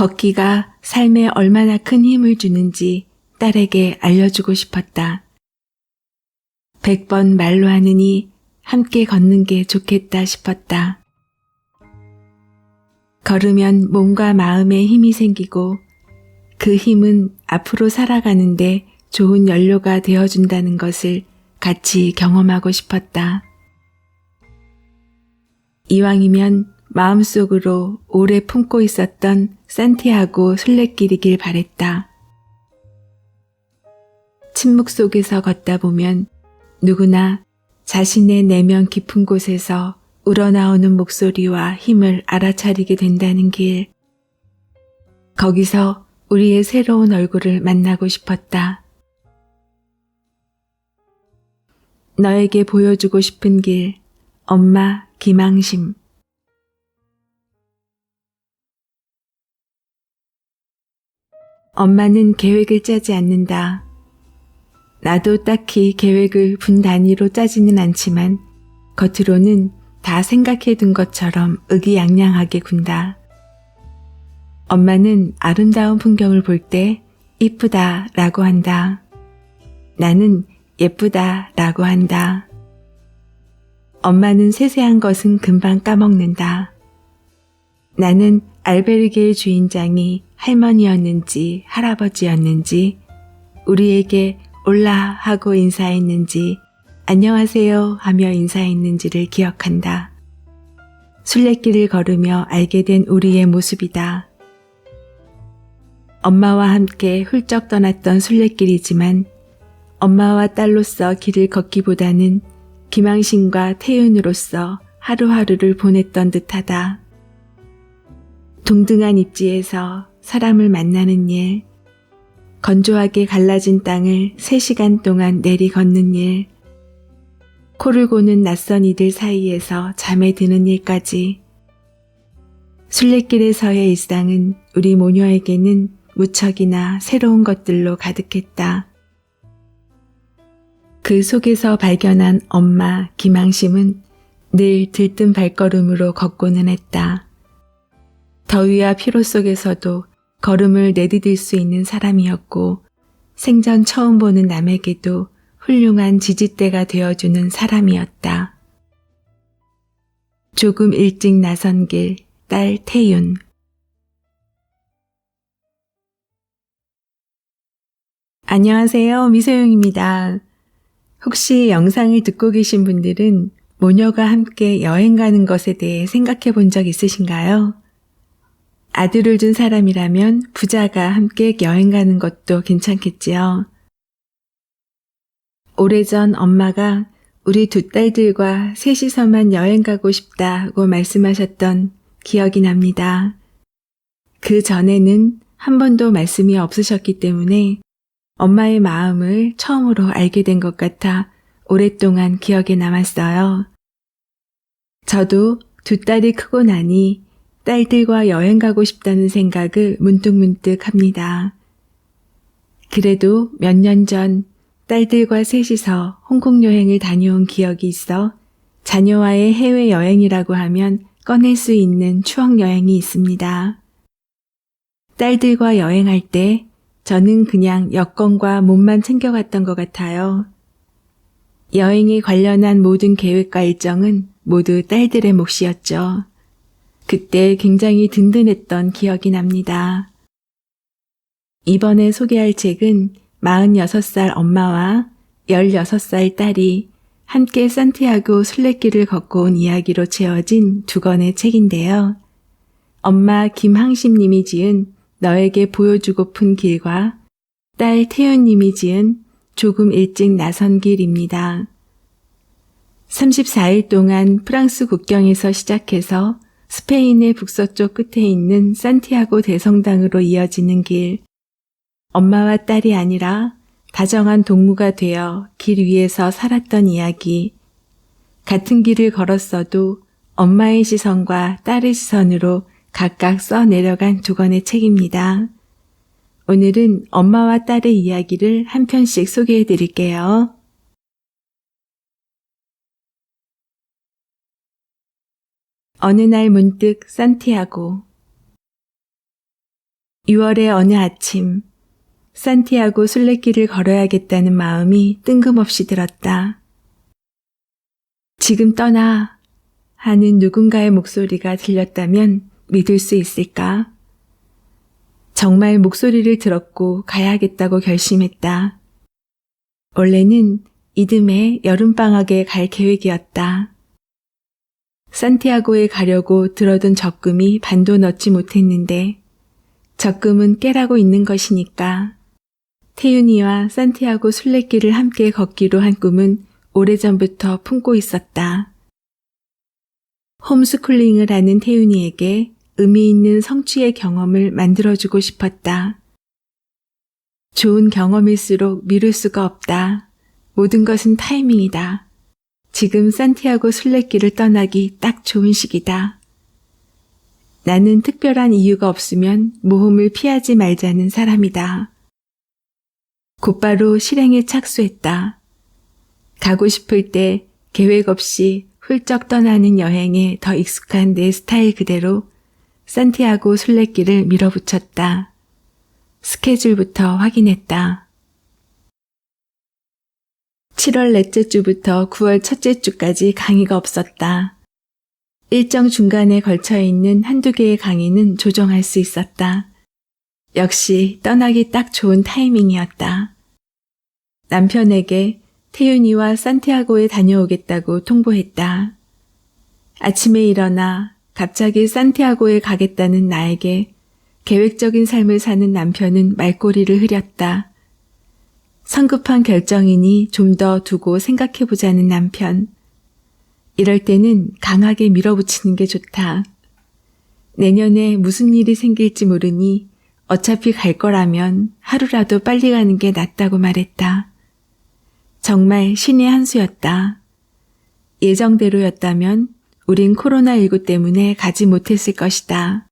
걷기가 삶에 얼마나 큰 힘을 주는지 딸에게 알려주고 싶었다. 100번 말로 하느니 함께 걷는 게 좋겠다 싶었다. 걸으면 몸과 마음에 힘이 생기고 그 힘은 앞으로 살아가는데 좋은 연료가 되어준다는 것을 같이 경험하고 싶었다. 이왕이면 마음속으로 오래 품고 있었던 산티아고 순례길이길 바랬다. 침묵 속에서 걷다 보면 누구나 자신의 내면 깊은 곳에서 우러나오는 목소리와 힘을 알아차리게 된다는 길. 거기서 우리의 새로운 얼굴을 만나고 싶었다. 너에게 보여주고 싶은 길, 엄마 김항심. 엄마는 계획을 짜지 않는다. 나도 딱히 계획을 분 단위로 짜지는 않지만 겉으로는 다 생각해둔 것처럼 의기양양하게 군다. 엄마는 아름다운 풍경을 볼 때 이쁘다 라고 한다. 나는 예쁘다 라고 한다. 엄마는 세세한 것은 금방 까먹는다. 나는 알베르게의 주인장이 할머니였는지 할아버지였는지 우리에게 올라 하고 인사했는지 안녕하세요 하며 인사했는지를 기억한다. 순례길을 걸으며 알게 된 우리의 모습이다. 엄마와 함께 훌쩍 떠났던 순례길이지만 엄마와 딸로서 길을 걷기보다는 김항신과 태윤으로서 하루하루를 보냈던 듯하다. 동등한 입지에서 사람을 만나는 일, 건조하게 갈라진 땅을 3시간 동안 내리 걷는 일, 코를 고는 낯선 이들 사이에서 잠에 드는 일까지. 순례길에서의 일상은 우리 모녀에게는 무척이나 새로운 것들로 가득했다. 그 속에서 발견한 엄마 김항심은 늘 들뜬 발걸음으로 걷고는 했다. 더위와 피로 속에서도 걸음을 내디딜 수 있는 사람이었고 생전 처음 보는 남에게도 훌륭한 지지대가 되어주는 사람이었다. 조금 일찍 나선 길, 딸 태윤. 안녕하세요, 미소영입니다. 혹시 영상을 듣고 계신 분들은 모녀가 함께 여행 가는 것에 대해 생각해 본 적 있으신가요? 아들을 둔 사람이라면 부자가 함께 여행 가는 것도 괜찮겠지요. 오래전 엄마가 우리 2 딸들과 셋이서만 여행 가고 싶다고 말씀하셨던 기억이 납니다. 그 전에는 한 번도 말씀이 없으셨기 때문에 엄마의 마음을 처음으로 알게 된 것 같아 오랫동안 기억에 남았어요. 저도 2 딸이 크고 나니 딸들과 여행 가고 싶다는 생각을 문득문득 합니다. 그래도 몇 년 전 딸들과 셋이서 홍콩 여행을 다녀온 기억이 있어 자녀와의 해외여행이라고 하면 꺼낼 수 있는 추억 여행이 있습니다. 딸들과 여행할 때 저는 그냥 여권과 몸만 챙겨갔던 것 같아요. 여행에 관련한 모든 계획과 일정은 모두 딸들의 몫이었죠. 그때 굉장히 든든했던 기억이 납니다. 이번에 소개할 책은 46살 엄마와 16살 딸이 함께 산티아고 순례길을 걷고 온 이야기로 채워진 2권의 책인데요. 엄마 김항심님이 지은 너에게 보여주고픈 길과 딸 태윤님이 지은 조금 일찍 나선 길입니다. 34일 동안 프랑스 국경에서 시작해서 스페인의 북서쪽 끝에 있는 산티아고 대성당으로 이어지는 길. 엄마와 딸이 아니라 다정한 동무가 되어 길 위에서 살았던 이야기. 같은 길을 걸었어도 엄마의 시선과 딸의 시선으로 각각 써내려간 2권의 책입니다. 오늘은 엄마와 딸의 이야기를 한 편씩 소개해 드릴게요. 어느 날 문득 산티아고. 6월의 어느 아침, 산티아고 순례길을 걸어야겠다는 마음이 뜬금없이 들었다. 지금 떠나 하는 누군가의 목소리가 들렸다면 믿을 수 있을까? 정말 목소리를 들었고 가야겠다고 결심했다. 원래는 이듬해 여름방학에 갈 계획이었다. 산티아고에 가려고 들어둔 적금이 반도 넣지 못했는데 적금은 깨라고 있는 것이니까 태윤이와 산티아고 순례길을 함께 걷기로 한 꿈은 오래전부터 품고 있었다. 홈스쿨링을 하는 태윤이에게 의미 있는 성취의 경험을 만들어주고 싶었다. 좋은 경험일수록 미룰 수가 없다. 모든 것은 타이밍이다. 지금 산티아고 순례길을 떠나기 딱 좋은 시기다. 나는 특별한 이유가 없으면 모험을 피하지 말자는 사람이다. 곧바로 실행에 착수했다. 가고 싶을 때 계획 없이 훌쩍 떠나는 여행에 더 익숙한 내 스타일 그대로 산티아고 순례길을 밀어붙였다. 스케줄부터 확인했다. 7월 넷째 주부터 9월 첫째 주까지 강의가 없었다. 일정 중간에 걸쳐 있는 한두 개의 강의는 조정할 수 있었다. 역시 떠나기 딱 좋은 타이밍이었다. 남편에게 태윤이와 산티아고에 다녀오겠다고 통보했다. 아침에 일어나 갑자기 산티아고에 가겠다는 나에게 계획적인 삶을 사는 남편은 말꼬리를 흐렸다. 성급한 결정이니 좀 더 두고 생각해보자는 남편. 이럴 때는 강하게 밀어붙이는 게 좋다. 내년에 무슨 일이 생길지 모르니 어차피 갈 거라면 하루라도 빨리 가는 게 낫다고 말했다. 정말 신의 한 수였다. 예정대로였다면 우린 코로나19 때문에 가지 못했을 것이다.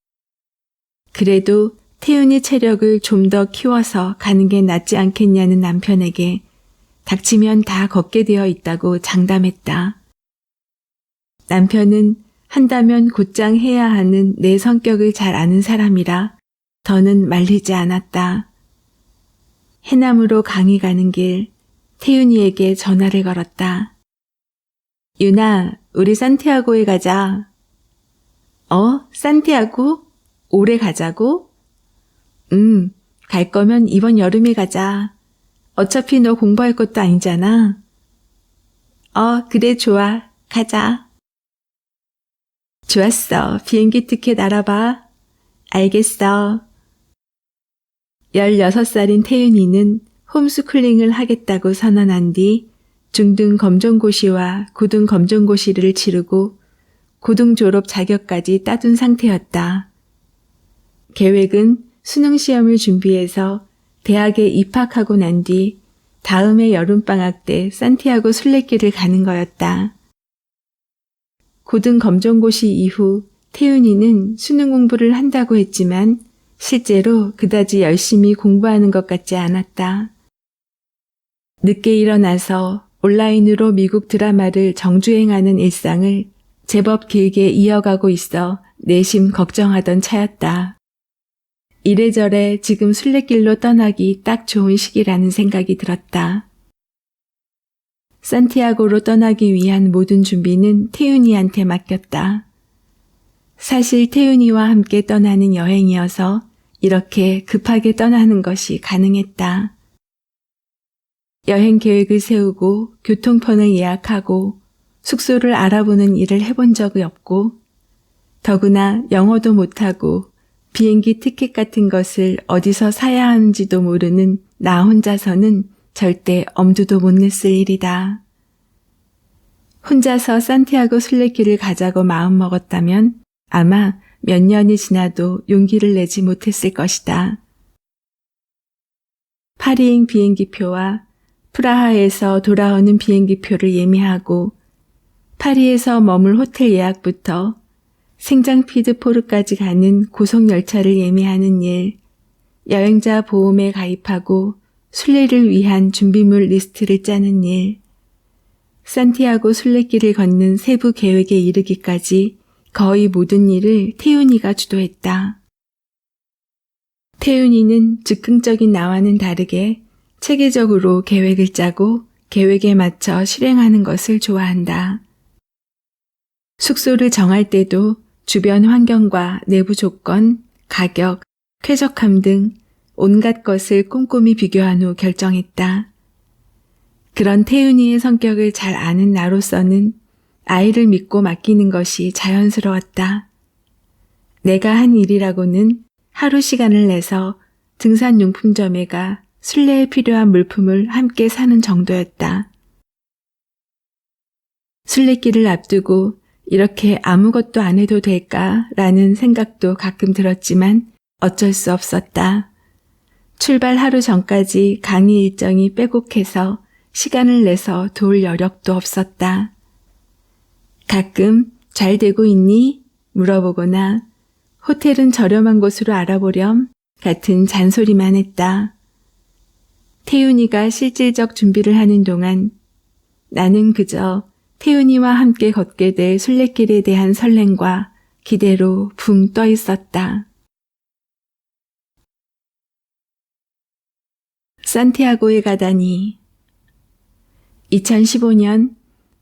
그래도 태윤이 체력을 좀 더 키워서 가는 게 낫지 않겠냐는 남편에게 닥치면 다 걷게 되어 있다고 장담했다. 남편은 한다면 곧장 해야 하는 내 성격을 잘 아는 사람이라 더는 말리지 않았다. 해남으로 강의 가는 길 태윤이에게 전화를 걸었다. 유나, 우리 산티아고에 가자. 산티아고? 올해 가자고? 갈 거면 이번 여름에 가자. 어차피 너 공부할 것도 아니잖아. 그래, 좋아. 가자. 좋았어. 비행기 티켓 알아봐. 알겠어. 16살인 태윤이는 홈스쿨링을 하겠다고 선언한 뒤 중등 검정고시와 고등 검정고시를 치르고 고등 졸업 자격까지 따둔 상태였다. 계획은 수능 시험을 준비해서 대학에 입학하고 난 뒤 다음해 여름방학 때 산티아고 순례길을 가는 거였다. 고등 검정고시 이후 태윤이는 수능 공부를 한다고 했지만 실제로 그다지 열심히 공부하는 것 같지 않았다. 늦게 일어나서 온라인으로 미국 드라마를 정주행하는 일상을 제법 길게 이어가고 있어 내심 걱정하던 차였다. 이래저래 지금 순례길로 떠나기 딱 좋은 시기라는 생각이 들었다. 산티아고로 떠나기 위한 모든 준비는 태윤이한테 맡겼다. 사실 태윤이와 함께 떠나는 여행이어서 이렇게 급하게 떠나는 것이 가능했다. 여행 계획을 세우고 교통편을 예약하고 숙소를 알아보는 일을 해본 적이 없고 더구나 영어도 못하고 비행기 티켓 같은 것을 어디서 사야 하는지도 모르는 나 혼자서는 절대 엄두도 못 냈을 일이다. 혼자서 산티아고 순례길을 가자고 마음먹었다면 아마 몇 년이 지나도 용기를 내지 못했을 것이다. 파리행 비행기표와 프라하에서 돌아오는 비행기표를 예매하고 파리에서 머물 호텔 예약부터 생장피드포르까지 가는 고속열차를 예매하는 일, 여행자 보험에 가입하고 순례를 위한 준비물 리스트를 짜는 일, 산티아고 순례길을 걷는 세부 계획에 이르기까지 거의 모든 일을 태윤이가 주도했다. 태윤이는 즉흥적인 나와는 다르게 체계적으로 계획을 짜고 계획에 맞춰 실행하는 것을 좋아한다. 숙소를 정할 때도 주변 환경과 내부 조건, 가격, 쾌적함 등 온갖 것을 꼼꼼히 비교한 후 결정했다. 그런 태윤이의 성격을 잘 아는 나로서는 아이를 믿고 맡기는 것이 자연스러웠다. 내가 한 일이라고는 하루 시간을 내서 등산용품점에 가 순례에 필요한 물품을 함께 사는 정도였다. 순례길을 앞두고 이렇게 아무것도 안 해도 될까라는 생각도 가끔 들었지만 어쩔 수 없었다. 출발 하루 전까지 강의 일정이 빼곡해서 시간을 내서 도울 여력도 없었다. 가끔 잘 되고 있니? 물어보거나 호텔은 저렴한 곳으로 알아보렴 같은 잔소리만 했다. 태윤이가 실질적 준비를 하는 동안 나는 그저 태윤이와 함께 걷게 될 순례길에 대한 설렘과 기대로 붕 떠 있었다. 산티아고에 가다니. 2015년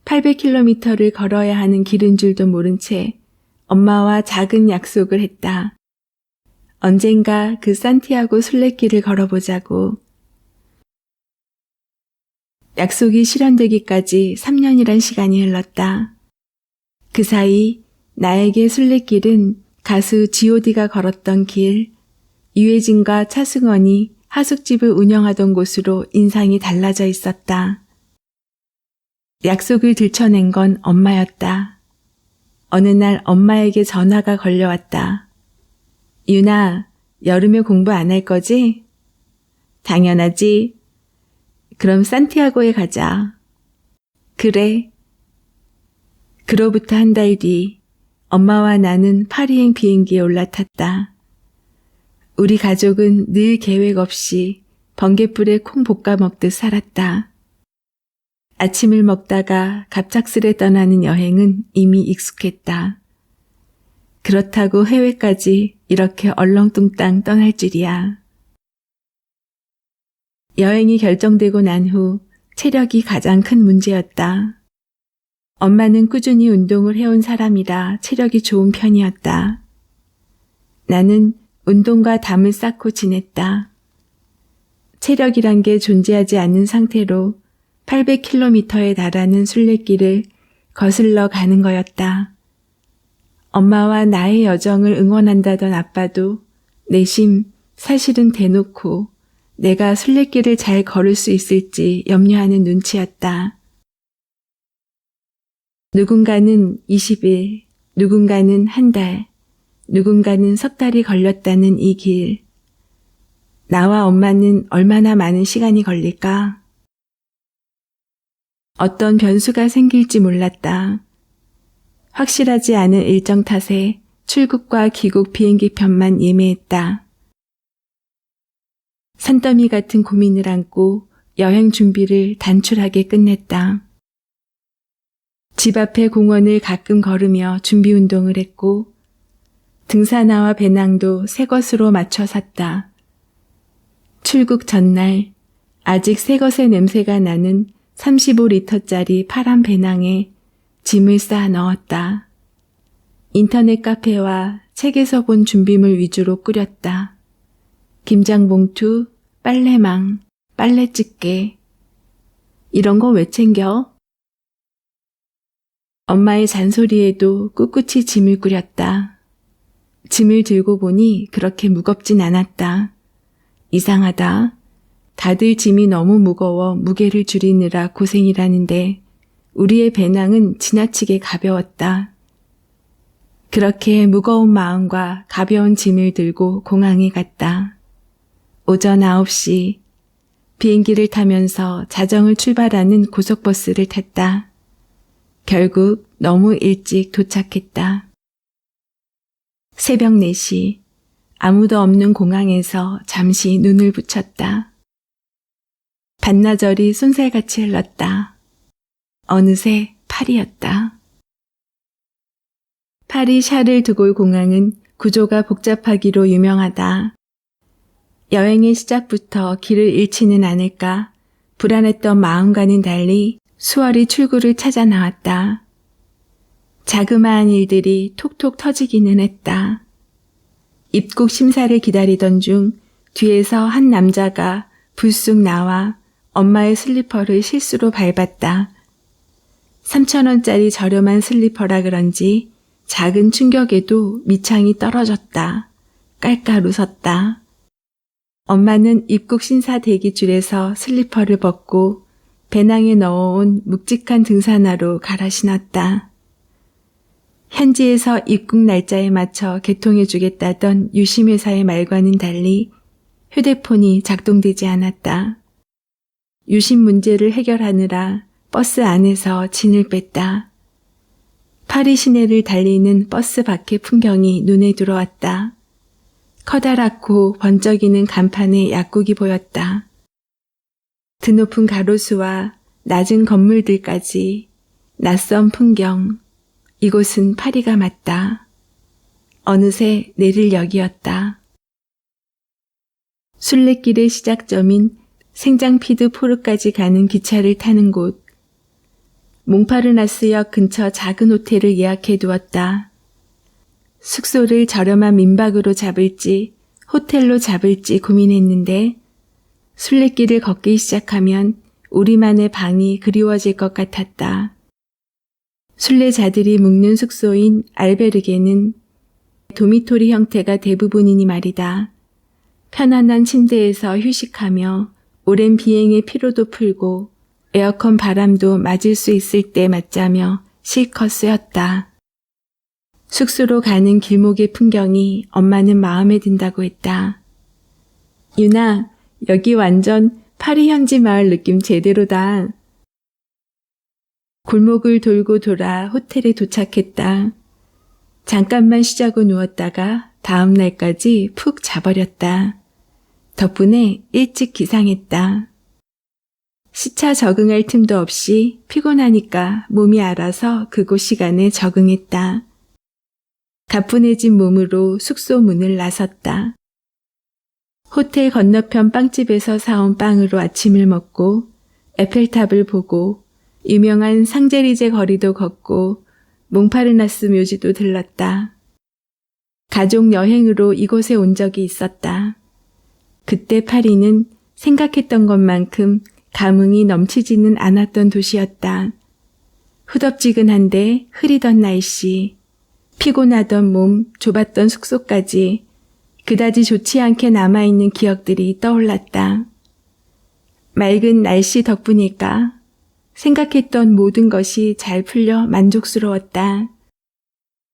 800km를 걸어야 하는 길인 줄도 모른 채 엄마와 작은 약속을 했다. 언젠가 그 산티아고 순례길을 걸어보자고. 약속이 실현되기까지 3년이란 시간이 흘렀다. 그 사이 나에게 순례길은 가수 G.O.D가 걸었던 길, 유해진과 차승원이 하숙집을 운영하던 곳으로 인상이 달라져 있었다. 약속을 들춰낸 건 엄마였다. 어느 날 엄마에게 전화가 걸려왔다. 유나, 여름에 공부 안 할 거지? 당연하지. 그럼 산티아고에 가자. 그래. 그로부터 한 달 뒤 엄마와 나는 파리행 비행기에 올라탔다. 우리 가족은 늘 계획 없이 번갯불에 콩 볶아 먹듯 살았다. 아침을 먹다가 갑작스레 떠나는 여행은 이미 익숙했다. 그렇다고 해외까지 이렇게 얼렁뚱땅 떠날 줄이야. 여행이 결정되고 난 후 체력이 가장 큰 문제였다. 엄마는 꾸준히 운동을 해온 사람이라 체력이 좋은 편이었다. 나는 운동과 담을 쌓고 지냈다. 체력이란 게 존재하지 않는 상태로 800km에 달하는 순례길을 거슬러 가는 거였다. 엄마와 나의 여정을 응원한다던 아빠도 내심 사실은 대놓고 내가 순례길을 잘 걸을 수 있을지 염려하는 눈치였다. 누군가는 20일, 누군가는 한 달, 누군가는 석 달이 걸렸다는 이 길. 나와 엄마는 얼마나 많은 시간이 걸릴까? 어떤 변수가 생길지 몰랐다. 확실하지 않은 일정 탓에 출국과 귀국 비행기 편만 예매했다. 산더미 같은 고민을 안고 여행 준비를 단출하게 끝냈다. 집 앞의 공원을 가끔 걸으며 준비 운동을 했고 등산화와 배낭도 새 것으로 맞춰 샀다. 출국 전날 아직 새 것의 냄새가 나는 35리터짜리 파란 배낭에 짐을 쌓아 넣었다. 인터넷 카페와 책에서 본 준비물 위주로 꾸렸다. 김장봉투, 빨래망, 빨래집게. 이런 거 왜 챙겨? 엄마의 잔소리에도 꿋꿋이 짐을 꾸렸다. 짐을 들고 보니 그렇게 무겁진 않았다. 이상하다. 다들 짐이 너무 무거워 무게를 줄이느라 고생이라는데 우리의 배낭은 지나치게 가벼웠다. 그렇게 무거운 마음과 가벼운 짐을 들고 공항에 갔다. 오전 9시 비행기를 타면서 자정을 출발하는 고속버스를 탔다. 결국 너무 일찍 도착했다. 새벽 4시 아무도 없는 공항에서 잠시 눈을 붙였다. 반나절이 쏜살같이 흘렀다. 어느새 파리였다. 파리 샤를 드골 공항은 구조가 복잡하기로 유명하다. 여행의 시작부터 길을 잃지는 않을까 불안했던 마음과는 달리 수월히 출구를 찾아 나왔다. 자그마한 일들이 톡톡 터지기는 했다. 입국 심사를 기다리던 중 뒤에서 한 남자가 불쑥 나와 엄마의 슬리퍼를 실수로 밟았다. 3,000원짜리 저렴한 슬리퍼라 그런지 작은 충격에도 밑창이 떨어졌다. 깔깔 웃었다. 엄마는 입국 심사 대기줄에서 슬리퍼를 벗고 배낭에 넣어온 묵직한 등산화로 갈아 신었다. 현지에서 입국 날짜에 맞춰 개통해주겠다던 유심회사의 말과는 달리 휴대폰이 작동되지 않았다. 유심 문제를 해결하느라 버스 안에서 진을 뺐다. 파리 시내를 달리는 버스 밖의 풍경이 눈에 들어왔다. 커다랗고 번쩍이는 간판에 약국이 보였다. 드높은 가로수와 낮은 건물들까지 낯선 풍경. 이곳은 파리가 맞다. 어느새 내릴역이었다. 순례길의 시작점인 생장피드 포르까지 가는 기차를 타는 곳. 몽파르나스역 근처 작은 호텔을 예약해 두었다. 숙소를 저렴한 민박으로 잡을지 호텔로 잡을지 고민했는데 순례길을 걷기 시작하면 우리만의 방이 그리워질 것 같았다. 순례자들이 묵는 숙소인 알베르게는 도미토리 형태가 대부분이니 말이다. 편안한 침대에서 휴식하며 오랜 비행의 피로도 풀고 에어컨 바람도 맞을 수 있을 때 맞자며 실컷 쓰였다. 숙소로 가는 길목의 풍경이 엄마는 마음에 든다고 했다. 유나, 여기 완전 파리 현지 마을 느낌 제대로다. 골목을 돌고 돌아 호텔에 도착했다. 잠깐만 쉬자고 누웠다가 다음 날까지 푹 자버렸다. 덕분에 일찍 기상했다. 시차 적응할 틈도 없이 피곤하니까 몸이 알아서 그곳 시간에 적응했다. 가뿐해진 몸으로 숙소 문을 나섰다. 호텔 건너편 빵집에서 사온 빵으로 아침을 먹고 에펠탑을 보고 유명한 상제리제 거리도 걷고 몽파르나스 묘지도 들렀다. 가족 여행으로 이곳에 온 적이 있었다. 그때 파리는 생각했던 것만큼 감흥이 넘치지는 않았던 도시였다. 후덥지근한데 흐리던 날씨, 피곤하던 몸, 좁았던 숙소까지 그다지 좋지 않게 남아있는 기억들이 떠올랐다. 맑은 날씨 덕분일까? 생각했던 모든 것이 잘 풀려 만족스러웠다.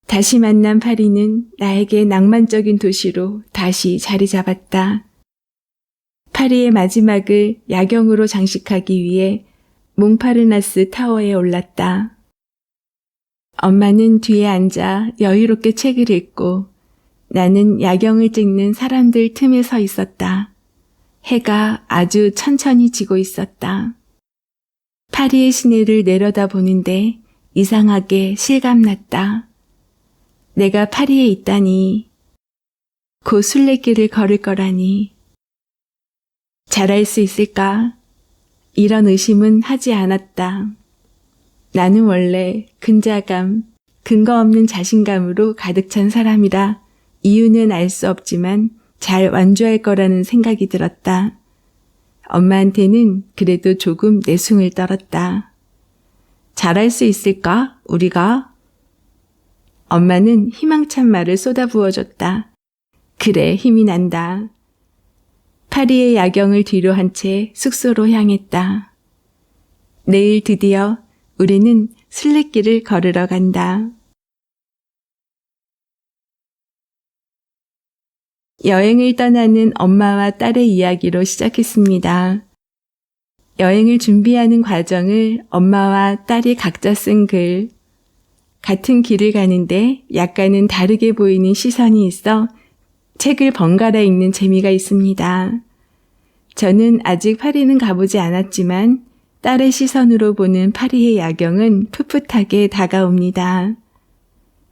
다시 만난 파리는 나에게 낭만적인 도시로 다시 자리 잡았다. 파리의 마지막을 야경으로 장식하기 위해 몽파르나스 타워에 올랐다. 엄마는 뒤에 앉아 여유롭게 책을 읽고 나는 야경을 찍는 사람들 틈에 서 있었다. 해가 아주 천천히 지고 있었다. 파리의 시내를 내려다보는데 이상하게 실감났다. 내가 파리에 있다니, 곧 순례길을 걸을 거라니. 잘할 수 있을까? 이런 의심은 하지 않았다. 나는 원래 근자감, 근거 없는 자신감으로 가득 찬 사람이라 이유는 알 수 없지만 잘 완주할 거라는 생각이 들었다. 엄마한테는 그래도 조금 내숭을 떨었다. 잘할 수 있을까? 우리가? 엄마는 희망찬 말을 쏟아부어줬다. 그래, 힘이 난다. 파리의 야경을 뒤로 한 채 숙소로 향했다. 내일 드디어 우리는 순례길을 걸으러 간다. 여행을 떠나는 엄마와 딸의 이야기로 시작했습니다. 여행을 준비하는 과정을 엄마와 딸이 각자 쓴 글, 같은 길을 가는데 약간은 다르게 보이는 시선이 있어 책을 번갈아 읽는 재미가 있습니다. 저는 아직 파리는 가보지 않았지만 딸의 시선으로 보는 파리의 야경은 풋풋하게 다가옵니다.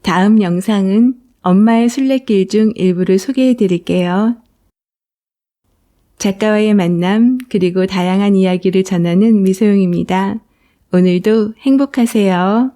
다음 영상은 엄마의 순례길 중 일부를 소개해 드릴게요. 작가와의 만남, 그리고 다양한 이야기를 전하는 미소영입니다. 오늘도 행복하세요.